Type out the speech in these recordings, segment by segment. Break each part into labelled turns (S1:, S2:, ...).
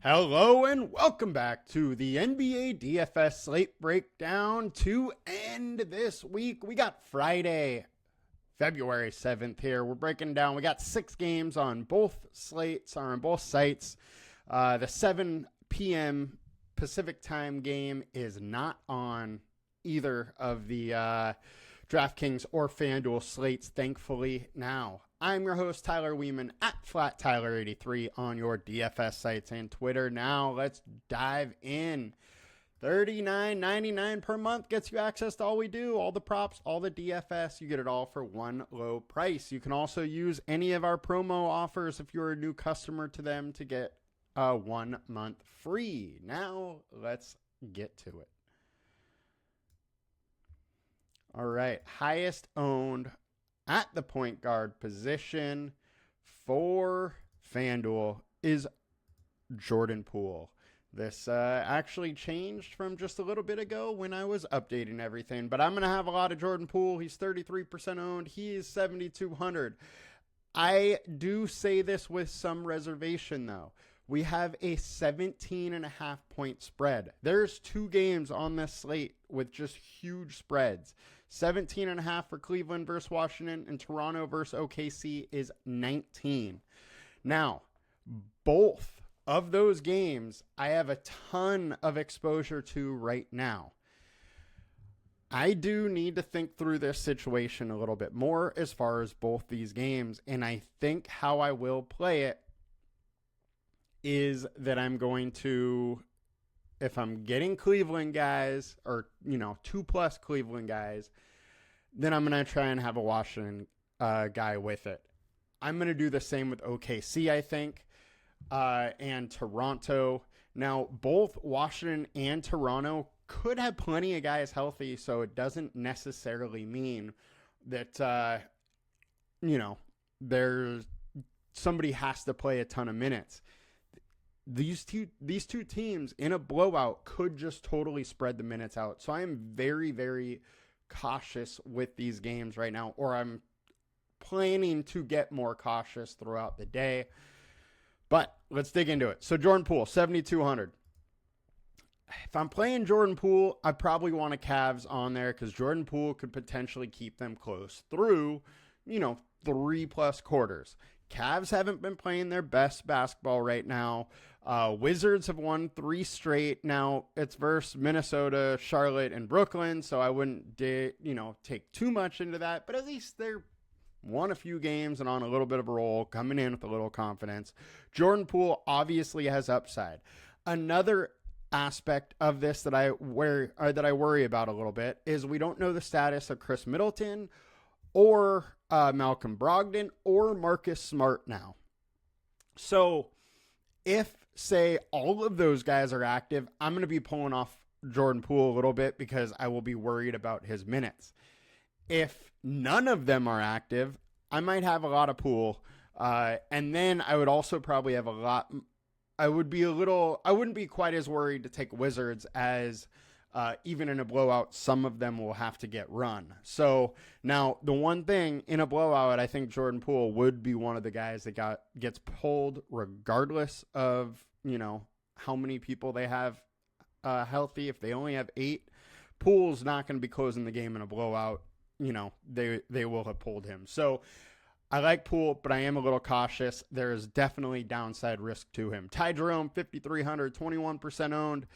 S1: Hello and welcome back to the NBA DFS Slate Breakdown. To end this week, we got Friday, February 7th here. We're breaking down. We got 6 games on both slates, or on both sites. The 7 p.m. Pacific time game is not on either of the DraftKings or FanDuel slates, thankfully. Now, I'm your host, Tyler Wiemann, at FlatTyler83 on your DFS sites and Twitter. Now, let's dive in. $39.99 per month gets you access to all we do, all the props, all the DFS. You get it all for one low price. You can also use any of our promo offers if you're a new customer to them to get 1 month free. Now, let's get to it. All right, highest owned at the point guard position for FanDuel is Jordan Poole. This actually changed from just a little bit ago when I was updating everything, but I'm going to have a lot of Jordan Poole. He's 33% owned. He is 7,200. I do say this with some reservation, though. We have a 17.5 point spread. There's 2 games on this slate with just huge spreads. 17.5 for Cleveland versus Washington, and Toronto versus OKC is 19. Now, both of those games I have a ton of exposure to right now. I do need to think through this situation a little bit more as far as both these games, and I think how I will play it is that I'm going to, if I'm getting Cleveland guys, or, 2+ Cleveland guys, then I'm going to try and have a Washington guy with it. I'm going to do the same with OKC, I think, and Toronto. Now, both Washington and Toronto could have plenty of guys healthy, so it doesn't necessarily mean that, there's somebody has to play a ton of minutes. These two teams in a blowout could just totally spread the minutes out. So I am very, very cautious with these games right now, or I'm planning to get more cautious throughout the day. But let's dig into it. So Jordan Poole, 7,200. If I'm playing Jordan Poole, I probably want a Cavs on there because Jordan Poole could potentially keep them close through, 3+ quarters. Cavs haven't been playing their best basketball right now. Wizards have won 3 straight. Now, it's versus Minnesota, Charlotte, and Brooklyn, so I wouldn't take too much into that. But at least they're won a few games and on a little bit of a roll, coming in with a little confidence. Jordan Poole obviously has upside. Another aspect of this that I worry about a little bit is we don't know the status of Chris Middleton or Malcolm Brogdon or Marcus Smart now. So if, say, all of those guys are active, I'm going to be pulling off Jordan Poole a little bit because I will be worried about his minutes. If none of them are active, I might have a lot of Poole. And then I would also probably have a lot. I wouldn't be quite as worried to take Wizards as even in a blowout, some of them will have to get run. So now the one thing in a blowout, I think Jordan Poole would be one of the guys that gets pulled regardless of, how many people they have healthy. If they only have 8, Poole's not going to be closing the game in a blowout. They will have pulled him. So I like Poole, but I am a little cautious. There is definitely downside risk to him. Ty Jerome, 5,300, 21% owned.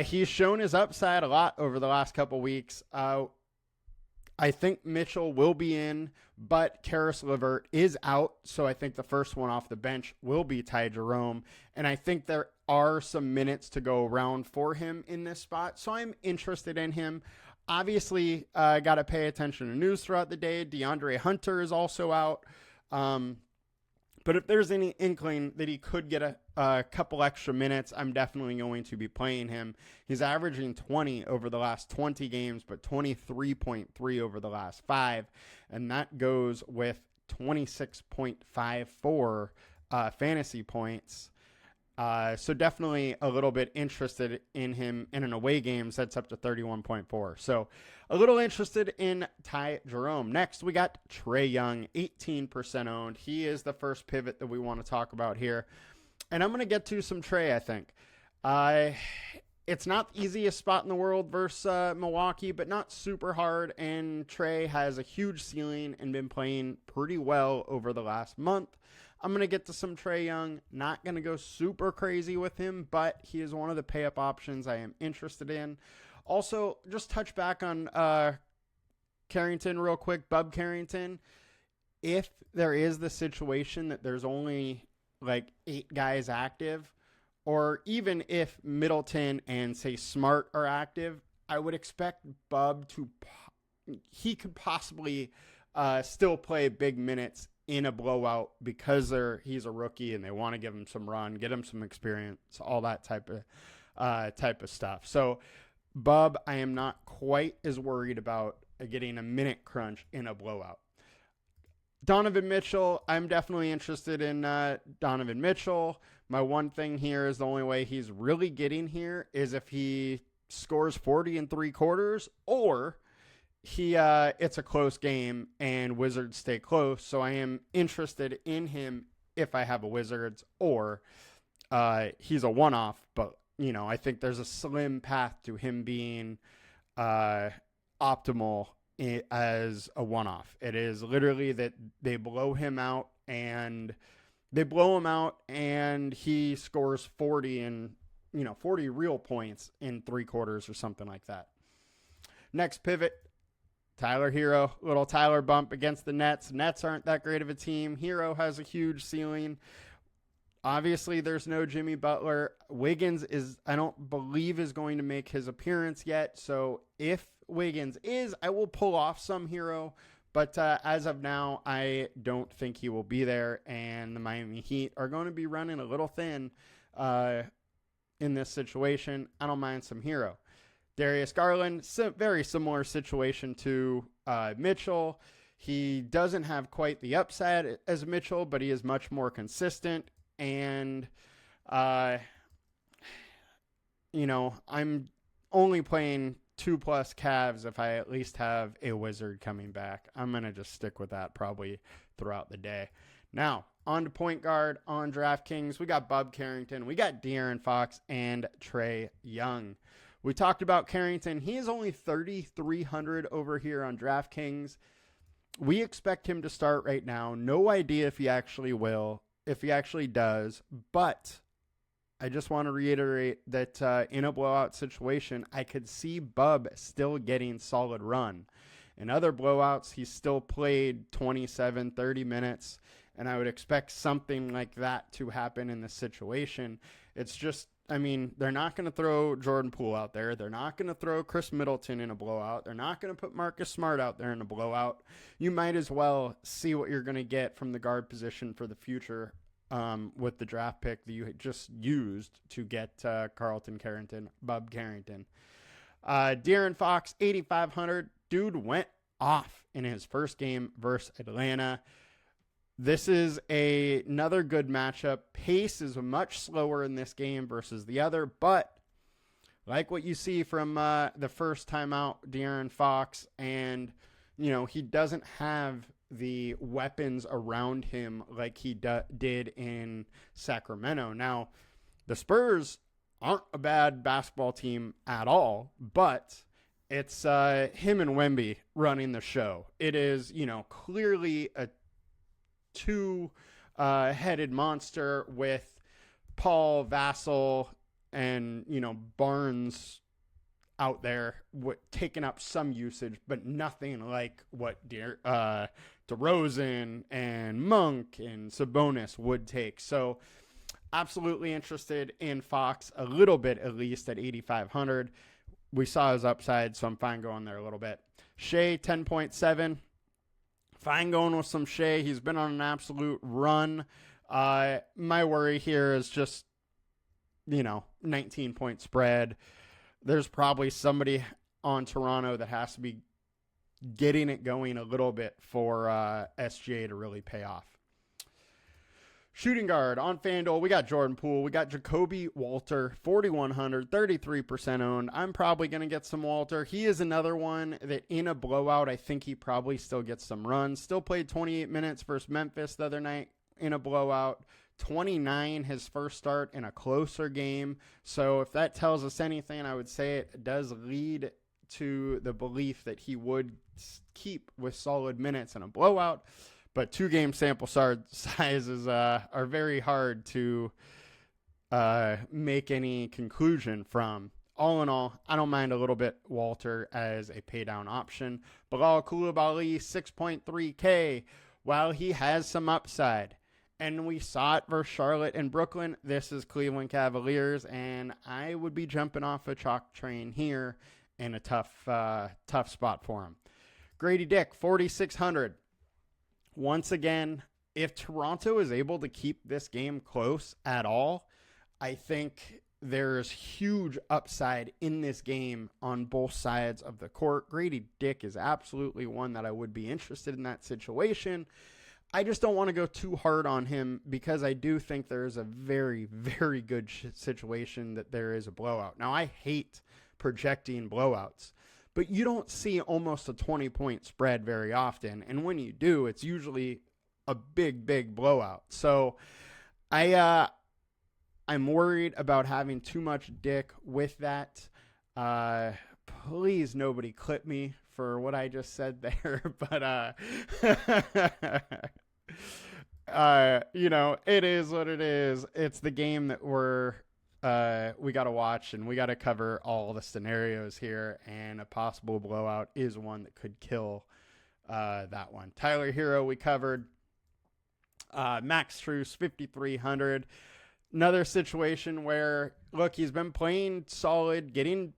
S1: He's shown his upside a lot over the last couple weeks. I think Mitchell will be in, but Karis LeVert is out, so I think the first one off the bench will be Ty Jerome, and I think there are some minutes to go around for him in this spot, so I'm interested in him. Obviously, got to pay attention to news throughout the day. DeAndre Hunter is also out. But if there's any inkling that he could get a couple extra minutes, I'm definitely going to be playing him. He's averaging 20 over the last 20 games, but 23.3 over the last 5. And that goes with 26.54 fantasy points. So definitely a little bit interested in him in an away game, sets up to 31.4. So a little interested in Ty Jerome. Next, we got Trae Young, 18% owned. He is the first pivot that we want to talk about here. And I'm going to get to some Trey, I think. It's not the easiest spot in the world versus Milwaukee, but not super hard. And Trey has a huge ceiling and been playing pretty well over the last month. I'm going to get to some Trae Young. Not going to go super crazy with him, but he is one of the pay-up options I am interested in. Also, just touch back on Carrington real quick. Bub Carrington. If there is the situation that there's only like 8 guys active, or even if Middleton and, say, Smart are active, I would expect Bub he could possibly still play big minutes in a blowout because he's a rookie and they want to give him some run, get him some experience, all that type of stuff. So Bub, I am not quite as worried about getting a minute crunch in a blowout. Donovan Mitchell, I'm definitely interested in Donovan Mitchell. My one thing here is the only way he's really getting here is if he scores 40 in 3 quarters, or it's a close game and Wizards stay close. So I am interested in him if I have a Wizards, or he's a one-off. But, I think there's a slim path to him being optimal as a one-off. It is literally that they blow him out and he scores 40 and 40 real points in 3 quarters or something like that. Next pivot, Tyler Hero, little Tyler bump against the Nets. Nets aren't that great of a team. Hero has a huge ceiling. Obviously, there's no Jimmy Butler. Wiggins I don't believe is going to make his appearance yet. So if Wiggins is, I will pull off some Hero. But as of now, I don't think he will be there. And the Miami Heat are going to be running a little thin in this situation. I don't mind some Hero. Darius Garland, very similar situation to Mitchell. He doesn't have quite the upside as Mitchell, but he is much more consistent. And, I'm only playing 2+ Cavs if I at least have a Wizard coming back. I'm going to just stick with that probably throughout the day. Now, on to point guard on DraftKings. We got Bub Carrington. We got De'Aaron Fox and Trae Young. We talked about Carrington. He is only 3,300 over here on DraftKings. We expect him to start right now. No idea if he actually will, if he actually does. But I just want to reiterate that in a blowout situation, I could see Bub still getting solid run. In other blowouts, he's still played 27, 30 minutes. And I would expect something like that to happen in this situation. It's just, they're not going to throw Jordan Poole out there. They're not going to throw Chris Middleton in a blowout. They're not going to put Marcus Smart out there in a blowout. You might as well see what you're going to get from the guard position for the future with the draft pick that you just used to get Carlton Carrington, Bub Carrington. De'Aaron Fox, 8,500. Dude went off in his first game versus Atlanta. This is another good matchup. Pace is much slower in this game versus the other, but like what you see from the first time out, De'Aaron Fox, and, he doesn't have the weapons around him like he did in Sacramento. Now, the Spurs aren't a bad basketball team at all, but it's him and Wemby running the show. It is, clearly a two-headed monster with Paul, Vassell, and, Barnes out there taking up some usage, but nothing like what DeRozan and Monk and Sabonis would take. So absolutely interested in Fox a little bit, at least at 8,500. We saw his upside, so I'm fine going there a little bit. Shea, 10.7. Fine going with some Shea. He's been on an absolute run. My worry here is just, 19-point spread. There's probably somebody on Toronto that has to be getting it going a little bit for SGA to really pay off. Shooting guard on FanDuel, we got Jordan Poole. We got Jacoby Walter, 4,100, 33% owned. I'm probably going to get some Walter. He is another one that in a blowout, I think he probably still gets some runs. Still played 28 minutes versus Memphis the other night in a blowout. 29 his first start in a closer game. So if that tells us anything, I would say it does lead to the belief that he would keep with solid minutes in a blowout. But 2-game sample sizes are very hard to make any conclusion from. All in all, I don't mind a little bit Walter as a pay down option. Bilal Coulibaly, 6.3K, while he has some upside. And we saw it versus Charlotte and Brooklyn. This is Cleveland Cavaliers, and I would be jumping off a chalk train here in a tough spot for him. Grady Dick, 4,600. Once again, if Toronto is able to keep this game close at all, I think there's huge upside in this game on both sides of the court. Grady Dick is absolutely one that I would be interested in that situation. I just don't want to go too hard on him because I do think there is a very, very good situation that there is a blowout. Now, I hate projecting blowouts, but you don't see almost a 20-point spread very often. And when you do, it's usually a big, big blowout. So I'm worried about having too much Dick with that. Please, nobody clip me for what I just said there. But, it is what it is. It's the game that we got to watch, and we got to cover all the scenarios here. And a possible blowout is one that could kill that one. Tyler Hero, we covered. Max Strus, 5,300. Another situation where, look, he's been playing solid, getting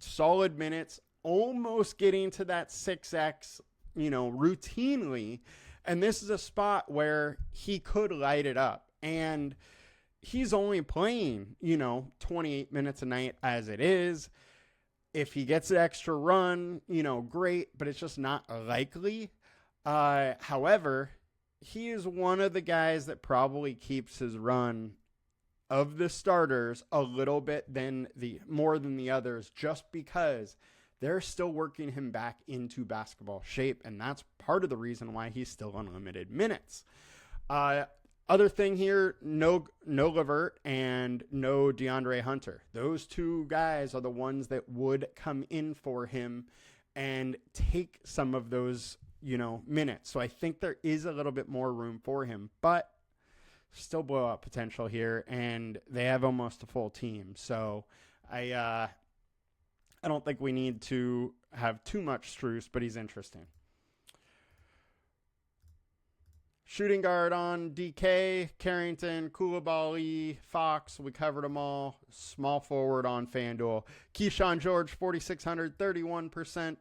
S1: solid minutes, almost getting to that 6X, routinely. And this is a spot where he could light it up. And he's only playing, 28 minutes a night as it is. If he gets an extra run, great, but it's just not likely. However, he is one of the guys that probably keeps his run of the starters a little bit more than the others, just because they're still working him back into basketball shape, and that's part of the reason why he's still on limited minutes. Other thing here, no Levert and no DeAndre Hunter. Those two guys are the ones that would come in for him and take some of those, minutes. So I think there is a little bit more room for him, but still blowout potential here, and they have almost a full team. So I don't think we need to have too much Strus, but he's interesting. Shooting guard on DK, Carrington, Coulibaly, Fox. We covered them all. Small forward on FanDuel. Keyshawn George, 4,600, 31%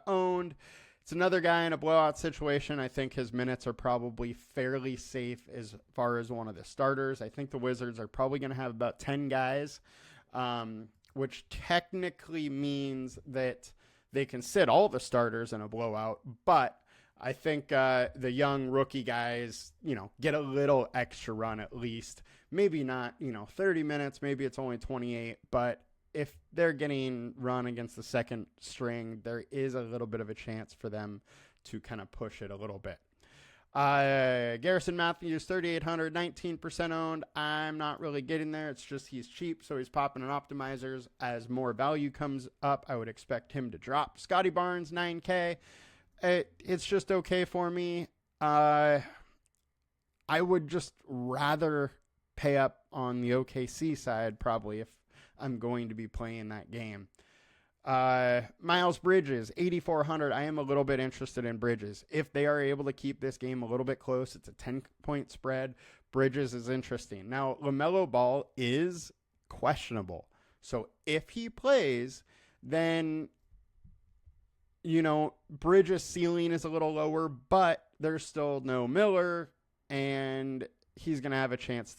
S1: owned. It's another guy in a blowout situation. I think his minutes are probably fairly safe as far as one of the starters. I think the Wizards are probably going to have about 10 guys, which technically means that they can sit all the starters in a blowout. But I think the young rookie guys, get a little extra run at least. Maybe not, 30 minutes. Maybe it's only 28. But if they're getting run against the second string, there is a little bit of a chance for them to kind of push it a little bit. Garrison Matthews, 3,800, 19% owned. I'm not really getting there. It's just he's cheap, so he's popping in optimizers. As more value comes up, I would expect him to drop. Scotty Barnes, 9K. It's just okay for me. I would just rather pay up on the OKC side probably if I'm going to be playing that game. Miles Bridges, 8,400. I am a little bit interested in Bridges. If they are able to keep this game a little bit close, it's a 10-point spread. Bridges is interesting. Now, LaMelo Ball is questionable. So if he plays, then, Bridges' ceiling is a little lower, but there's still no Miller, and he's going to have a chance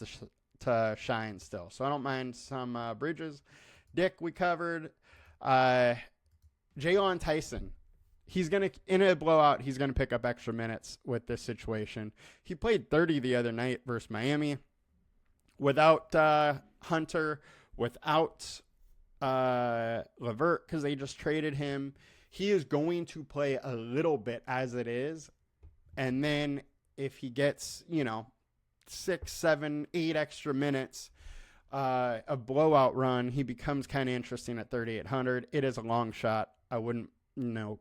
S1: to shine still. So I don't mind some Bridges. Dick, we covered. Jalen Tyson, he's going to, in a blowout, he's going to pick up extra minutes with this situation. He played 30 the other night versus Miami without Hunter, without Levert, because they just traded him. He is going to play a little bit as it is. And then if he gets, 6, 7, 8 extra minutes, a blowout run, he becomes kind of interesting at 3,800. It is a long shot. I wouldn't,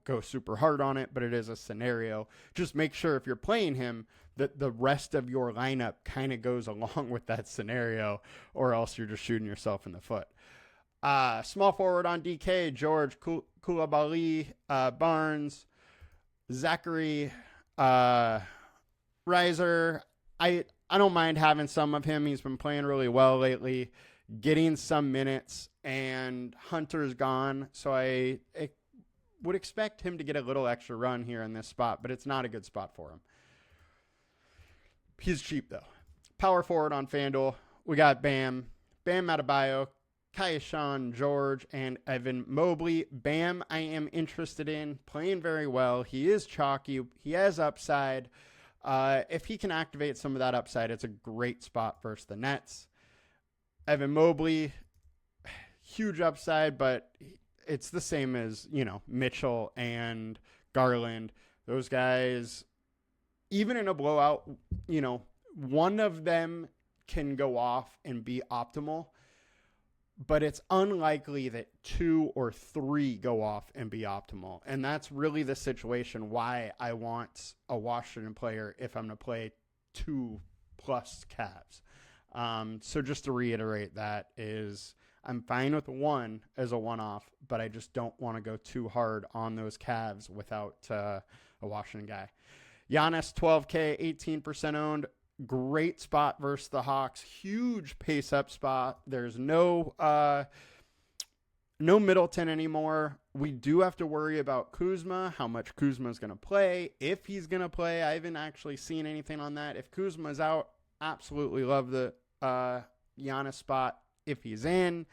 S1: go super hard on it, but it is a scenario. Just make sure if you're playing him that the rest of your lineup kind of goes along with that scenario, or else you're just shooting yourself in the foot. Small forward on DK, George Koulibaly, Barnes, Zachary, Riser. I don't mind having some of him. He's been playing really well lately, getting some minutes, and Hunter's gone. So I would expect him to get a little extra run here in this spot, but it's not a good spot for him. He's cheap, though. Power forward on FanDuel. We got Bam Adebayo, Kaishan George, and Evan Mobley. Bam, I am interested in, playing very well. He is chalky. He has upside. If he can activate some of that upside, it's a great spot versus the Nets. Evan Mobley, huge upside, but it's the same as, Mitchell and Garland. Those guys, even in a blowout, one of them can go off and be optimal, but it's unlikely that 2 or 3 go off and be optimal. And that's really the situation why I want a Washington player if I'm going to play 2+ Cavs. So just to reiterate, that is, I'm fine with 1 as a one-off, but I just don't want to go too hard on those Cavs without a Washington guy. Giannis, 12K, 18% owned. Great spot versus the Hawks. Huge pace up spot. There's no Middleton anymore. We do have to worry about Kuzma, how much Kuzma is going to play, if he's going to play. I haven't actually seen anything on that. If Kuzma's out, absolutely love the Giannis spot. If he's in,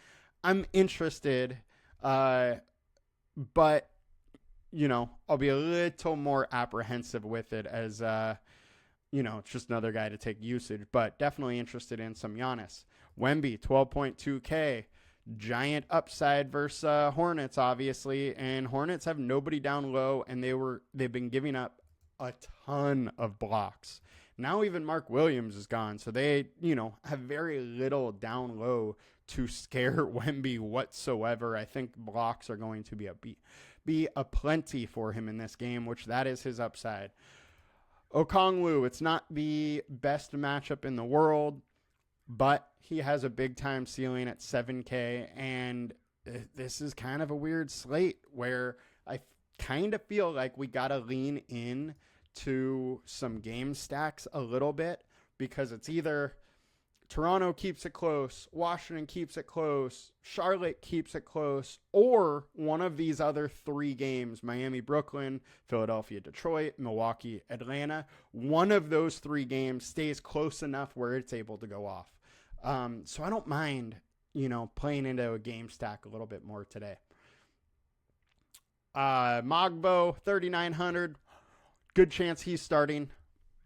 S1: I'm interested, but I'll be a little more apprehensive with it as it's just another guy to take usage, but definitely interested in some Giannis. Wemby, 12.2K, giant upside versus Hornets, obviously, and Hornets have nobody down low, and they've been giving up a ton of blocks. Now even Mark Williams is gone, so they, have very little down low to scare Wemby whatsoever. I think blocks are going to be a plenty for him in this game, which that is his upside. Okongwu, it's not the best matchup in the world, but he has a big-time ceiling at 7K, and this is kind of a weird slate where I kind of feel like we got to lean in to some game stacks a little bit, because it's either Toronto keeps it close, Washington keeps it close, Charlotte keeps it close, or one of these other 3 games, Miami, Brooklyn, Philadelphia, Detroit, Milwaukee, Atlanta, one of those 3 games stays close enough where it's able to go off. So I don't mind, playing into a game stack a little bit more today. Mogbo, 3,900. Good chance he's starting.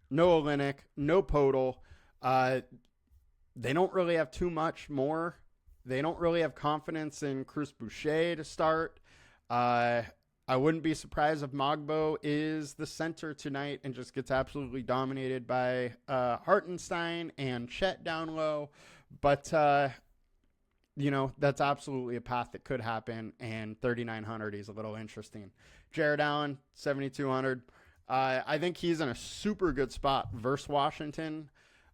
S1: No Olynyk, no Podol. They don't really have too much more. They don't really have confidence in Chris Boucher to start. I wouldn't be surprised if Mogbo is the center tonight and just gets absolutely dominated by Hartenstein and Chet down low. But, that's absolutely a path that could happen. And 3,900 is a little interesting. Jared Allen, 7,200. I think he's in a super good spot versus Washington.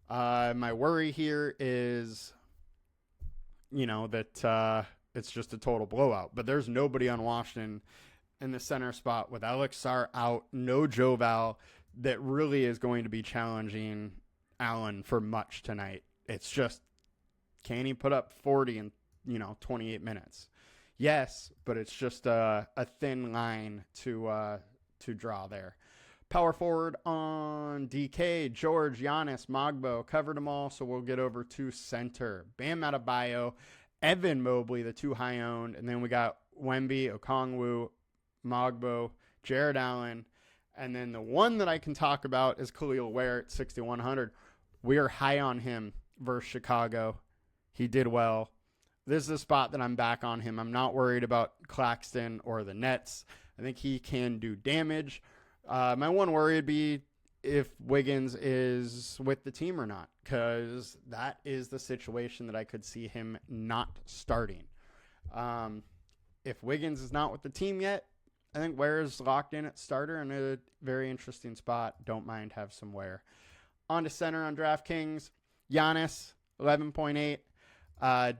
S1: My worry here is, that it's just a total blowout. But there's nobody on Washington in the center spot with Alex Sarr out, no Joval, that really is going to be challenging Allen for much tonight. It's just, can he put up 40 in, 28 minutes? Yes, but it's just a thin line to draw there. Power forward on DK, George, Giannis, Mogbo, covered them all, so we'll get over to center. Bam Adebayo, Evan Mobley, the 2 high-owned, and then we got Wemby, Okongwu, Mogbo, Jared Allen, and then the one that I can talk about is Khalil Ware at 6,100. We are high on him versus Chicago. He did well. This is a spot that I'm back on him. I'm not worried about Claxton or the Nets. I think he can do damage. My one worry would be if Wiggins is with the team or not, because that is the situation that I could see him not starting. If Wiggins is not with the team yet, I think Ware is locked in at starter in a very interesting spot. Don't mind have some Ware. On to center on DraftKings. Giannis, 11.8.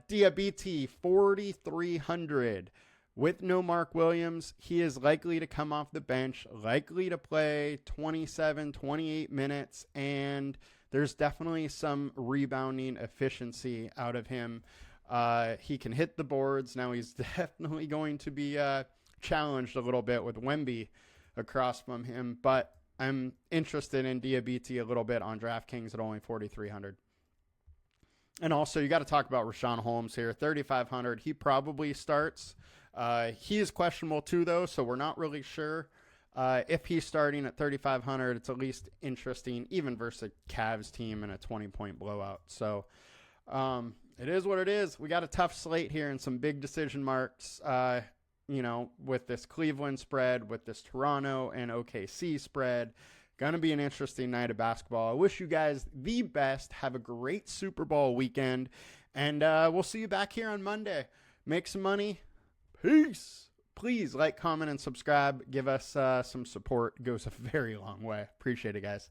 S1: Diabetes, 4,300. With no Mark Williams, he is likely to come off the bench, likely to play 27, 28 minutes, and there's definitely some rebounding efficiency out of him. He can hit the boards. Now he's definitely going to be challenged a little bit with Wemby across from him, but I'm interested in Diabetes a little bit on DraftKings at only 4,300. And also, you got to talk about Rashawn Holmes here, 3,500. He probably starts. He is questionable too, though, so we're not really sure. If he's starting at 3,500, it's at least interesting, even versus a Cavs team in a 20-point blowout. So it is what it is. We got a tough slate here and some big decision marks, with this Cleveland spread, with this Toronto and OKC spread. Going to be an interesting night of basketball. I wish you guys the best. Have a great Super Bowl weekend. And we'll see you back here on Monday. Make some money. Peace. Please like, comment, and subscribe. Give us some support. It goes a very long way. Appreciate it, guys.